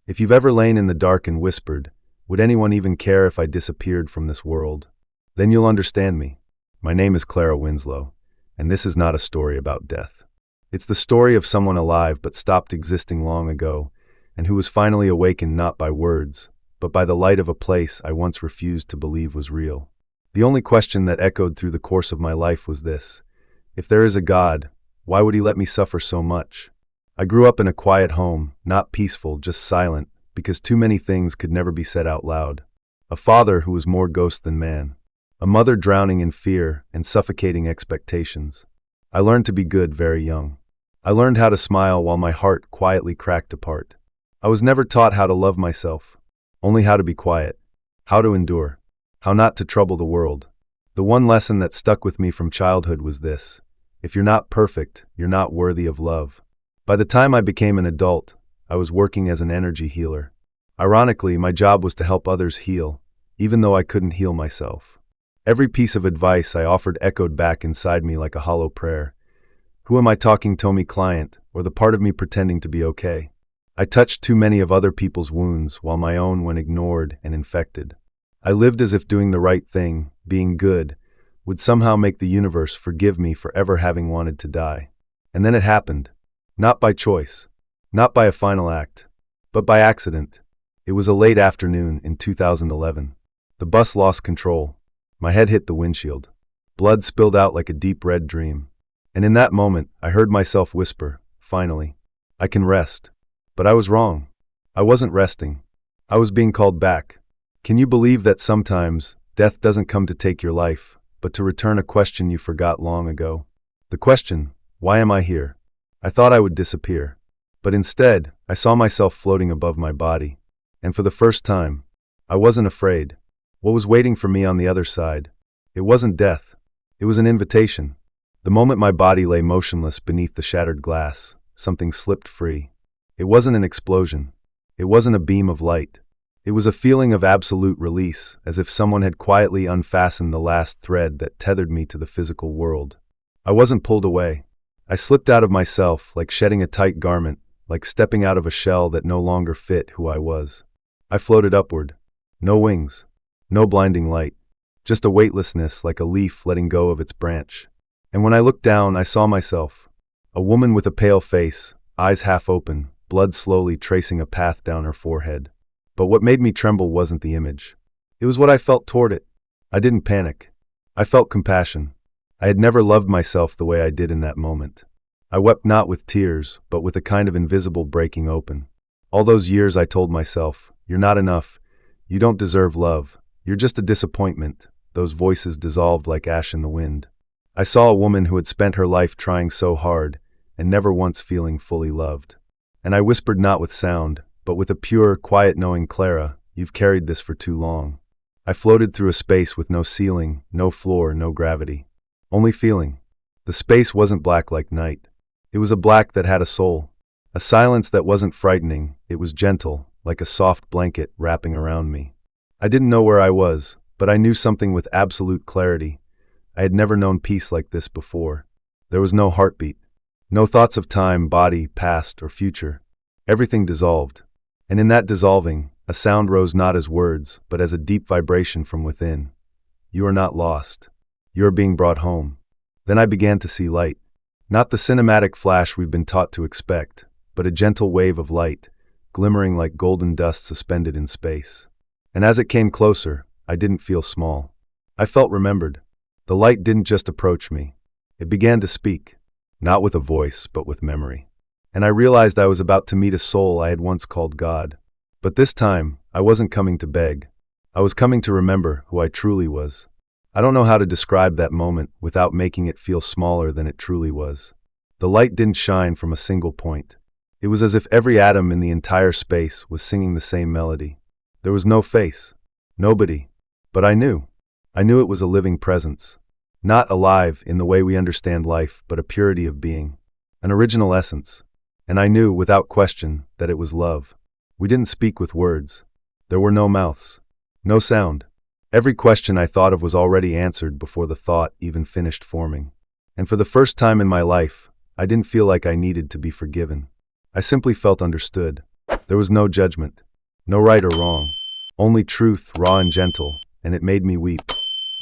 If you've ever lain in the dark and whispered, "Would anyone even care if I disappeared from this world?" then you'll understand me. My name is Clara Winslow, and this is not a story about death. It's the story of someone alive but stopped existing long ago, and who was finally awakened not by words, but by the light of a place I once refused to believe was real. The only question that echoed through the course of my life was this: if there is a God, why would he let me suffer so much? I grew up in a quiet home, not peaceful, just silent, because too many things could never be said out loud. A father who was more ghost than man. A mother drowning in fear and suffocating expectations. I learned to be good very young. I learned how to smile while my heart quietly cracked apart. I was never taught how to love myself, only how to be quiet, how to endure, how not to trouble the world. The one lesson that stuck with me from childhood was this: if you're not perfect, you're not worthy of love. By the time I became an adult, I was working as an energy healer. Ironically, my job was to help others heal, even though I couldn't heal myself. Every piece of advice I offered echoed back inside me like a hollow prayer. Who am I talking to, me client, or the part of me pretending to be okay? I touched too many of other people's wounds while my own went ignored and infected. I lived as if doing the right thing, being good, would somehow make the universe forgive me for ever having wanted to die. And then it happened. Not by choice, not by a final act, but by accident. It was a late afternoon in 2011. The bus lost control. My head hit the windshield. Blood spilled out like a deep red dream. And in that moment, I heard myself whisper, finally, I can rest. But I was wrong. I wasn't resting. I was being called back. Can you believe that sometimes death doesn't come to take your life, but to return a question you forgot long ago? The question, why am I here? I thought I would disappear. But instead, I saw myself floating above my body. And for the first time, I wasn't afraid. What was waiting for me on the other side? It wasn't death. It was an invitation. The moment my body lay motionless beneath the shattered glass, something slipped free. It wasn't an explosion. It wasn't a beam of light. It was a feeling of absolute release, as if someone had quietly unfastened the last thread that tethered me to the physical world. I wasn't pulled away. I slipped out of myself, like shedding a tight garment, like stepping out of a shell that no longer fit who I was. I floated upward. No wings. No blinding light. Just a weightlessness like a leaf letting go of its branch. And when I looked down, I saw myself. A woman with a pale face, eyes half open, blood slowly tracing a path down her forehead. But what made me tremble wasn't the image. It was what I felt toward it. I didn't panic. I felt compassion. I had never loved myself the way I did in that moment. I wept not with tears, but with a kind of invisible breaking open. All those years I told myself, you're not enough. You don't deserve love. You're just a disappointment. Those voices dissolved like ash in the wind. I saw a woman who had spent her life trying so hard, and never once feeling fully loved. And I whispered not with sound, but with a pure, quiet knowing, Clara, you've carried this for too long. I floated through a space with no ceiling, no floor, no gravity. Only feeling. The space wasn't black like night. It was a black that had a soul. A silence that wasn't frightening, it was gentle, like a soft blanket wrapping around me. I didn't know where I was, but I knew something with absolute clarity. I had never known peace like this before. There was no heartbeat. No thoughts of time, body, past, or future. Everything dissolved. And in that dissolving, a sound rose not as words, but as a deep vibration from within. You are not lost. You are being brought home. Then I began to see light. Not the cinematic flash we've been taught to expect, but a gentle wave of light, glimmering like golden dust suspended in space. And as it came closer, I didn't feel small. I felt remembered. The light didn't just approach me. It began to speak, not with a voice, but with memory. And I realized I was about to meet a soul I had once called God. But this time, I wasn't coming to beg. I was coming to remember who I truly was. I don't know how to describe that moment without making it feel smaller than it truly was. The light didn't shine from a single point. It was as if every atom in the entire space was singing the same melody. There was no face. Nobody. But I knew. I knew it was a living presence. Not alive in the way we understand life, but a purity of being. An original essence. And I knew, without question, that it was love. We didn't speak with words. There were no mouths. No sound. Every question I thought of was already answered before the thought even finished forming. And for the first time in my life, I didn't feel like I needed to be forgiven. I simply felt understood. There was no judgment, no right or wrong, only truth, raw and gentle, and it made me weep.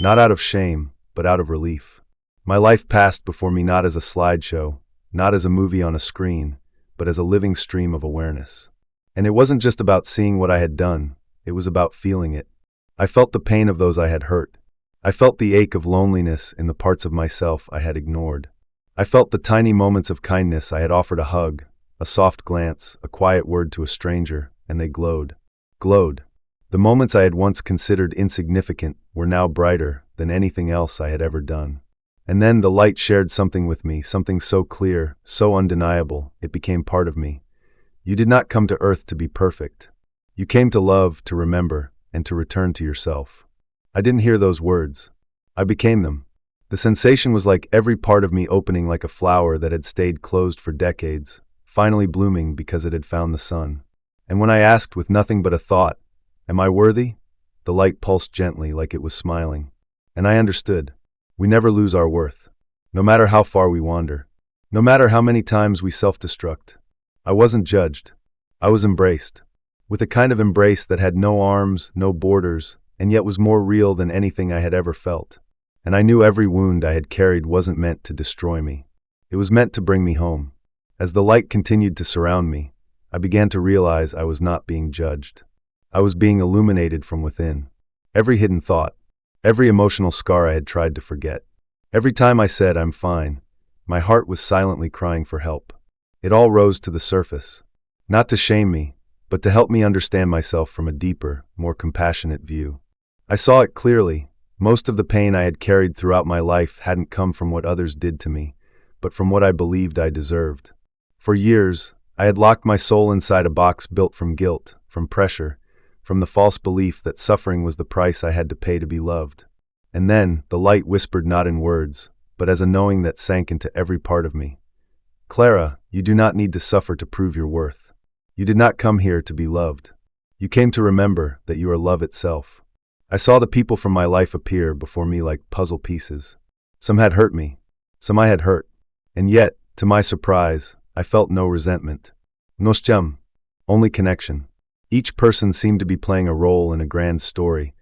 Not out of shame, but out of relief. My life passed before me not as a slideshow, not as a movie on a screen, but as a living stream of awareness. And it wasn't just about seeing what I had done, it was about feeling it. I felt the pain of those I had hurt. I felt the ache of loneliness in the parts of myself I had ignored. I felt the tiny moments of kindness I had offered a hug, a soft glance, a quiet word to a stranger, and they glowed. Glowed. The moments I had once considered insignificant were now brighter than anything else I had ever done. And then the light shared something with me, something so clear, so undeniable, it became part of me. You did not come to earth to be perfect. You came to love, to remember, and to return to yourself. I didn't hear those words. I became them. The sensation was like every part of me opening like a flower that had stayed closed for decades, finally blooming because it had found the sun. And when I asked with nothing but a thought, "Am I worthy?" the light pulsed gently like it was smiling. And I understood. We never lose our worth. No matter how far we wander. No matter how many times we self-destruct. I wasn't judged. I was embraced. With a kind of embrace that had no arms, no borders, and yet was more real than anything I had ever felt. And I knew every wound I had carried wasn't meant to destroy me. It was meant to bring me home. As the light continued to surround me, I began to realize I was not being judged. I was being illuminated from within. Every hidden thought, every emotional scar I had tried to forget. Every time I said, "I'm fine," my heart was silently crying for help. It all rose to the surface. Not to shame me, but to help me understand myself from a deeper, more compassionate view. I saw it clearly. Most of the pain I had carried throughout my life hadn't come from what others did to me, but from what I believed I deserved. For years, I had locked my soul inside a box built from guilt, from pressure, from the false belief that suffering was the price I had to pay to be loved. And then, the light whispered not in words, but as a knowing that sank into every part of me. "Clara, you do not need to suffer to prove your worth. You did not come here to be loved. You came to remember that you are love itself." I saw the people from my life appear before me like puzzle pieces. Some had hurt me, some I had hurt, and yet, to my surprise, I felt no resentment. No shame, only connection. Each person seemed to be playing a role in a grand story,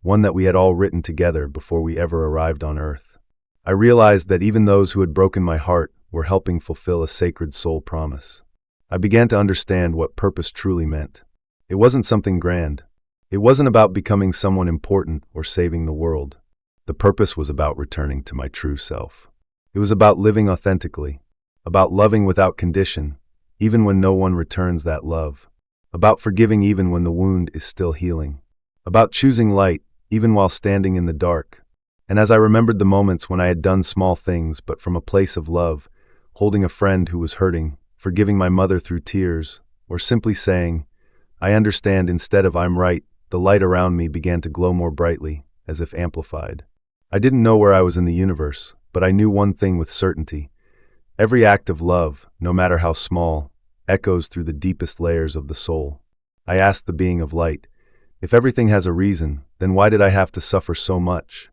one that we had all written together before we ever arrived on Earth. I realized that even those who had broken my heart were helping fulfill a sacred soul promise. I began to understand what purpose truly meant. It wasn't something grand. It wasn't about becoming someone important or saving the world. The purpose was about returning to my true self. It was about living authentically, about loving without condition, even when no one returns that love, about forgiving even when the wound is still healing, about choosing light even while standing in the dark. And as I remembered the moments when I had done small things but from a place of love, holding a friend who was hurting, forgiving my mother through tears, or simply saying, "I understand," instead of "I'm right," the light around me began to glow more brightly, as if amplified. I didn't know where I was in the universe, but I knew one thing with certainty. Every act of love, no matter how small, echoes through the deepest layers of the soul. I asked the being of light, if everything has a reason, then why did I have to suffer so much?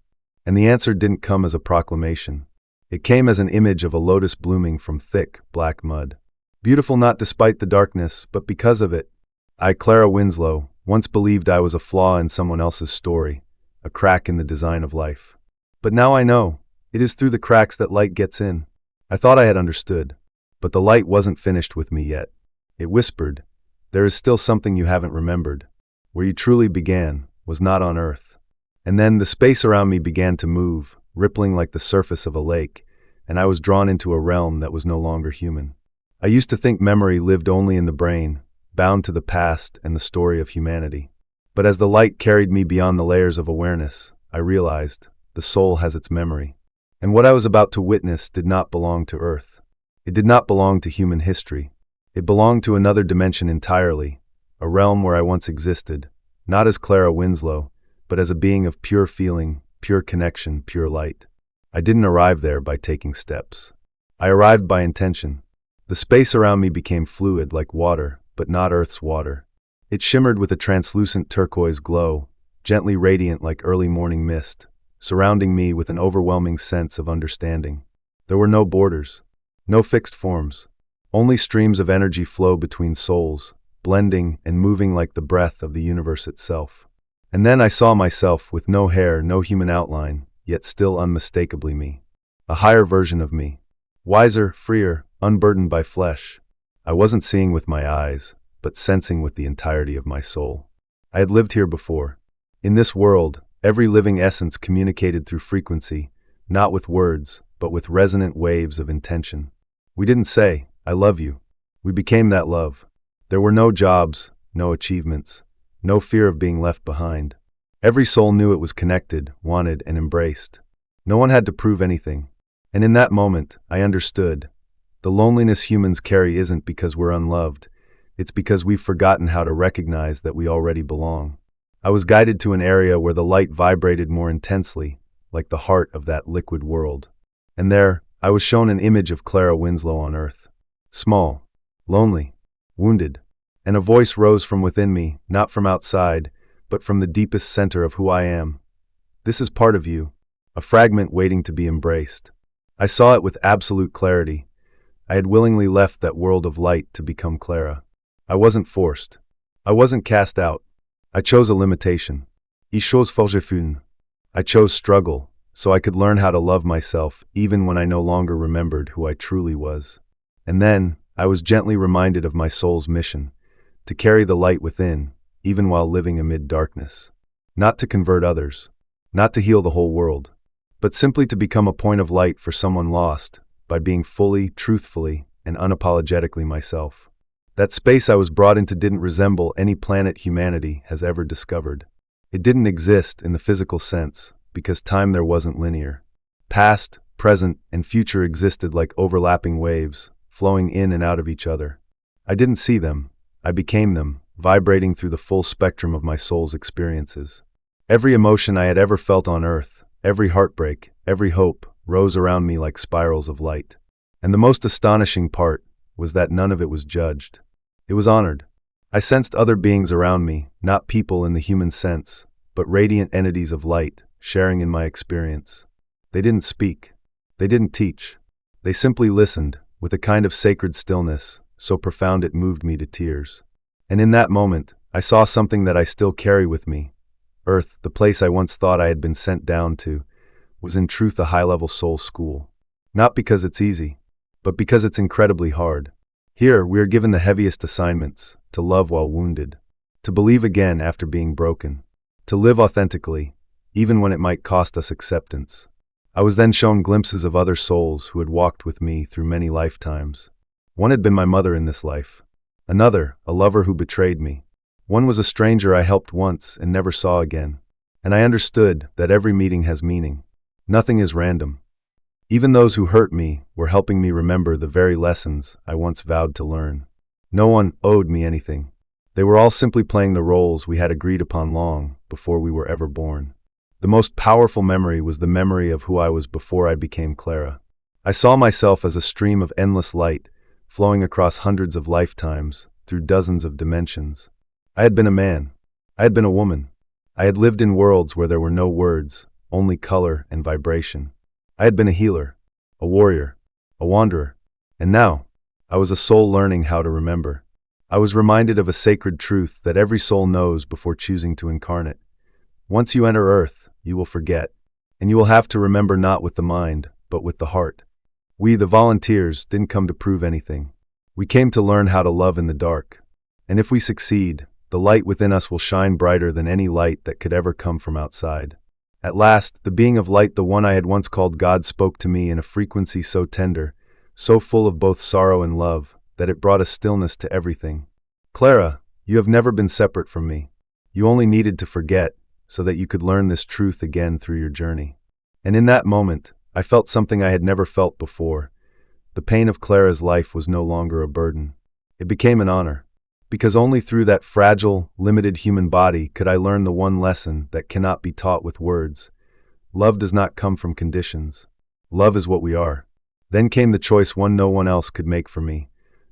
And the answer didn't come as a proclamation. It came as an image of a lotus blooming from thick, black mud. Beautiful not despite the darkness, but because of it. I, Clara Winslow, once believed I was a flaw in someone else's story, a crack in the design of life. But now I know, it is through the cracks that light gets in. I thought I had understood, but the light wasn't finished with me yet. It whispered, "There is still something you haven't remembered. Where you truly began was not on Earth." And then the space around me began to move, rippling like the surface of a lake, and I was drawn into a realm that was no longer human. I used to think memory lived only in the brain, bound to the past and the story of humanity. But as the light carried me beyond the layers of awareness, I realized the soul has its memory. And what I was about to witness did not belong to Earth. It did not belong to human history. It belonged to another dimension entirely, a realm where I once existed, not as Clara Winslow, but as a being of pure feeling, pure connection, pure light. I didn't arrive there by taking steps. I arrived by intention. The space around me became fluid like water, but not Earth's water. It shimmered with a translucent turquoise glow, gently radiant like early morning mist, surrounding me with an overwhelming sense of understanding. There were no borders, no fixed forms. Only streams of energy flow between souls, blending and moving like the breath of the universe itself. And then I saw myself with no hair, no human outline, yet still unmistakably me. A higher version of me. Wiser, freer, unburdened by flesh. I wasn't seeing with my eyes, but sensing with the entirety of my soul. I had lived here before. In this world, every living essence communicated through frequency, not with words, but with resonant waves of intention. We didn't say, "I love you." We became that love. There were no jobs, no achievements, no fear of being left behind. Every soul knew it was connected, wanted, and embraced. No one had to prove anything. And in that moment, I understood. The loneliness humans carry isn't because we're unloved. It's because we've forgotten how to recognize that we already belong. I was guided to an area where the light vibrated more intensely, like the heart of that liquid world. And there, I was shown an image of Clara Winslow on Earth. Small, lonely, wounded. And a voice rose from within me, not from outside, but from the deepest center of who I am. This is part of you, a fragment waiting to be embraced. I saw it with absolute clarity. I had willingly left that world of light to become Clara. I wasn't forced. I wasn't cast out. I chose a limitation. Ich chose fortgefühlen. I chose struggle, so I could learn how to love myself even when I no longer remembered who I truly was. And then, I was gently reminded of my soul's mission, to carry the light within, even while living amid darkness. Not to convert others, not to heal the whole world, but simply to become a point of light for someone lost, by being fully, truthfully, and unapologetically myself. That space I was brought into didn't resemble any planet humanity has ever discovered. It didn't exist in the physical sense, because time there wasn't linear. Past, present, and future existed like overlapping waves, flowing in and out of each other. I didn't see them, I became them, vibrating through the full spectrum of my soul's experiences. Every emotion I had ever felt on Earth, every heartbreak, every hope, rose around me like spirals of light. And the most astonishing part was that none of it was judged. It was honored. I sensed other beings around me, not people in the human sense, but radiant entities of light, sharing in my experience. They didn't speak. They didn't teach. They simply listened, with a kind of sacred stillness, so profound it moved me to tears. And in that moment, I saw something that I still carry with me. Earth, the place I once thought I had been sent down to, was in truth a high-level soul school. Not because it's easy, but because it's incredibly hard. Here, we are given the heaviest assignments, to love while wounded, to believe again after being broken, to live authentically, even when it might cost us acceptance. I was then shown glimpses of other souls who had walked with me through many lifetimes. One had been my mother in this life. Another, a lover who betrayed me. One was a stranger I helped once and never saw again. And I understood that every meeting has meaning. Nothing is random. Even those who hurt me were helping me remember the very lessons I once vowed to learn. No one owed me anything. They were all simply playing the roles we had agreed upon long before we were ever born. The most powerful memory was the memory of who I was before I became Clara. I saw myself as a stream of endless light, flowing across hundreds of lifetimes, through dozens of dimensions. I had been a man. I had been a woman. I had lived in worlds where there were no words, only color and vibration. I had been a healer, a warrior, a wanderer. And now, I was a soul learning how to remember. I was reminded of a sacred truth that every soul knows before choosing to incarnate. Once you enter Earth, you will forget, and you will have to remember not with the mind, but with the heart. We, the volunteers, didn't come to prove anything. We came to learn how to love in the dark. And if we succeed, the light within us will shine brighter than any light that could ever come from outside. At last, the being of light, the one I had once called God, spoke to me in a frequency so tender, so full of both sorrow and love, that it brought a stillness to everything. Clara, you have never been separate from me. You only needed to forget, so that you could learn this truth again through your journey. And in that moment, I felt something I had never felt before. The pain of Clara's life was no longer a burden. It became an honor. Because only through that fragile, limited human body could I learn the one lesson that cannot be taught with words. Love does not come from conditions. Love is what we are. Then came the choice one no one else could make for me.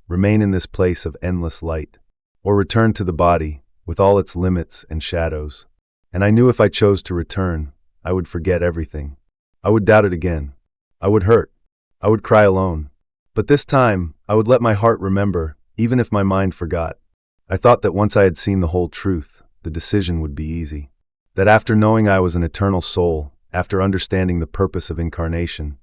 Remain in this place of endless light, or return to the body, with all its limits and shadows. And I knew if I chose to return, I would forget everything. I would doubt it again. I would hurt. I would cry alone. But this time, I would let my heart remember, even if my mind forgot. I thought that once I had seen the whole truth, the decision would be easy. That after knowing I was an eternal soul, after understanding the purpose of incarnation,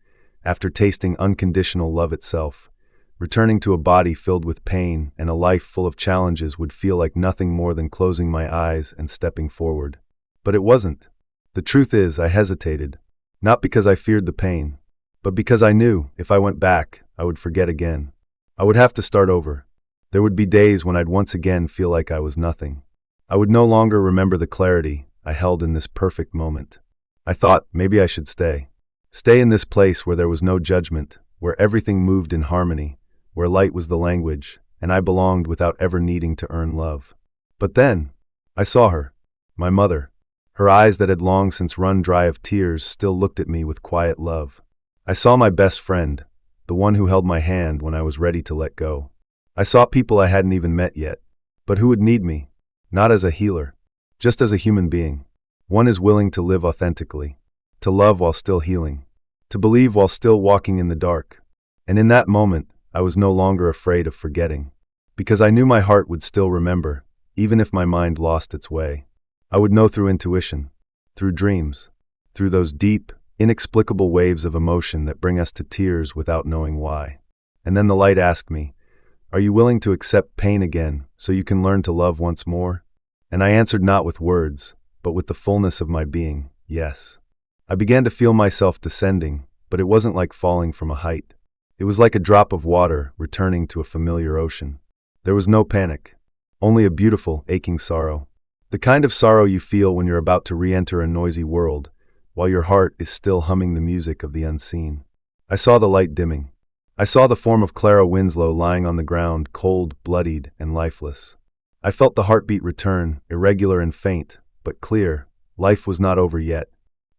after tasting unconditional love itself, returning to a body filled with pain and a life full of challenges would feel like nothing more than closing my eyes and stepping forward. But it wasn't. The truth is, I hesitated, not because I feared the pain, but because I knew if I went back, I would forget again. I would have to start over. There would be days when I'd once again feel like I was nothing. I would no longer remember the clarity I held in this perfect moment. I thought maybe I should stay. Stay in this place where there was no judgment, where everything moved in harmony, where light was the language, and I belonged without ever needing to earn love. But then, I saw her, my mother. Her eyes that had long since run dry of tears still looked at me with quiet love. I saw my best friend, the one who held my hand when I was ready to let go. I saw people I hadn't even met yet, but who would need me, not as a healer, just as a human being. One is willing to live authentically, to love while still healing, to believe while still walking in the dark. And in that moment, I was no longer afraid of forgetting, because I knew my heart would still remember, even if my mind lost its way. I would know through intuition, through dreams, through those deep, inexplicable waves of emotion that bring us to tears without knowing why. And then the light asked me, "Are you willing to accept pain again so you can learn to love once more?" And I answered not with words, but with the fullness of my being, yes. I began to feel myself descending, but it wasn't like falling from a height. It was like a drop of water returning to a familiar ocean. There was no panic, only a beautiful, aching sorrow. The kind of sorrow you feel when you're about to re-enter a noisy world, while your heart is still humming the music of the unseen. I saw the light dimming. I saw the form of Clara Winslow lying on the ground, cold, bloodied, and lifeless. I felt the heartbeat return, irregular and faint, but clear. Life was not over yet.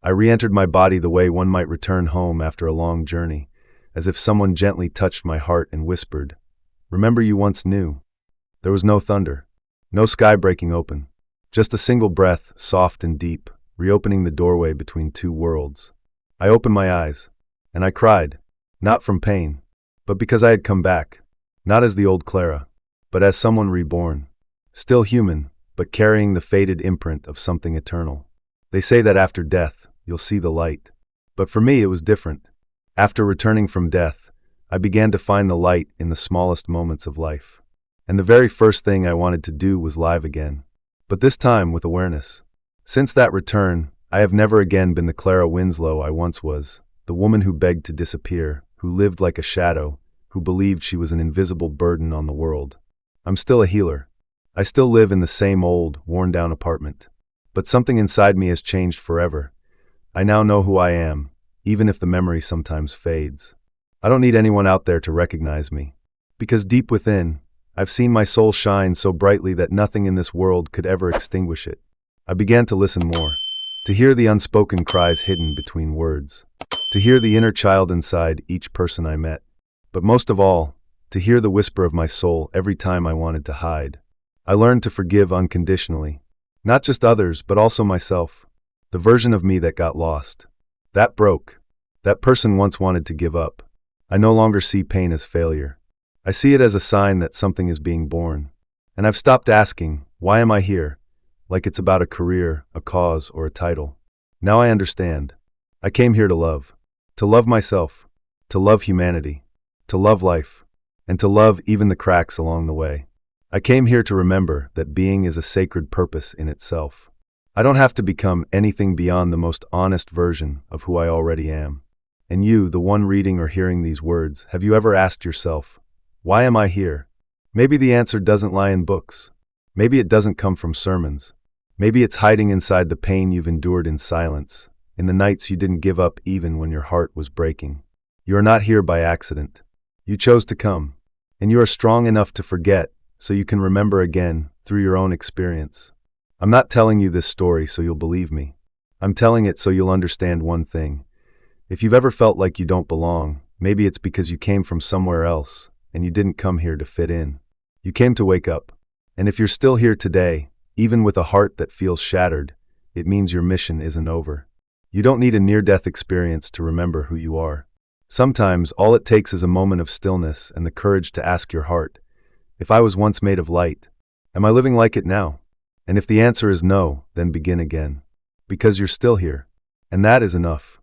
I re-entered my body the way one might return home after a long journey, as if someone gently touched my heart and whispered, "Remember you once knew." There was no thunder, no sky breaking open, just a single breath, soft and deep, reopening the doorway between two worlds. I opened my eyes, and I cried, not from pain, but because I had come back, not as the old Clara, but as someone reborn, still human, but carrying the faded imprint of something eternal. They say that after death, you'll see the light. But for me, it was different. After returning from death, I began to find the light in the smallest moments of life. And the very first thing I wanted to do was live again. But this time with awareness. Since that return, I have never again been the Clara Winslow I once was, the woman who begged to disappear, who lived like a shadow, who believed she was an invisible burden on the world. I'm still a healer. I still live in the same old, worn-down apartment. But something inside me has changed forever. I now know who I am, even if the memory sometimes fades. I don't need anyone out there to recognize me, because deep within, I've seen my soul shine so brightly that nothing in this world could ever extinguish it. I began to listen more, to hear the unspoken cries hidden between words, to hear the inner child inside each person I met, but most of all, to hear the whisper of my soul every time I wanted to hide. I learned to forgive unconditionally, not just others, but also myself, the version of me that got lost. That broke. That person once wanted to give up. I no longer see pain as failure. I see it as a sign that something is being born. And I've stopped asking, why am I here? Like it's about a career, a cause, or a title. Now I understand. I came here to love myself, to love humanity, to love life, and to love even the cracks along the way. I came here to remember that being is a sacred purpose in itself. I don't have to become anything beyond the most honest version of who I already am. And you, the one reading or hearing these words, have you ever asked yourself, why am I here? Maybe the answer doesn't lie in books. Maybe it doesn't come from sermons. Maybe it's hiding inside the pain you've endured in silence, in the nights you didn't give up even when your heart was breaking. You are not here by accident. You chose to come, and you are strong enough to forget so you can remember again through your own experience. I'm not telling you this story so you'll believe me. I'm telling it so you'll understand one thing. If you've ever felt like you don't belong, maybe it's because you came from somewhere else, and you didn't come here to fit in. You came to wake up. And if you're still here today, even with a heart that feels shattered, it means your mission isn't over. You don't need a near-death experience to remember who you are. Sometimes, all it takes is a moment of stillness and the courage to ask your heart, if I was once made of light, Am I living like it now? And if the answer is no, then begin again. Because you're still here. And that is enough.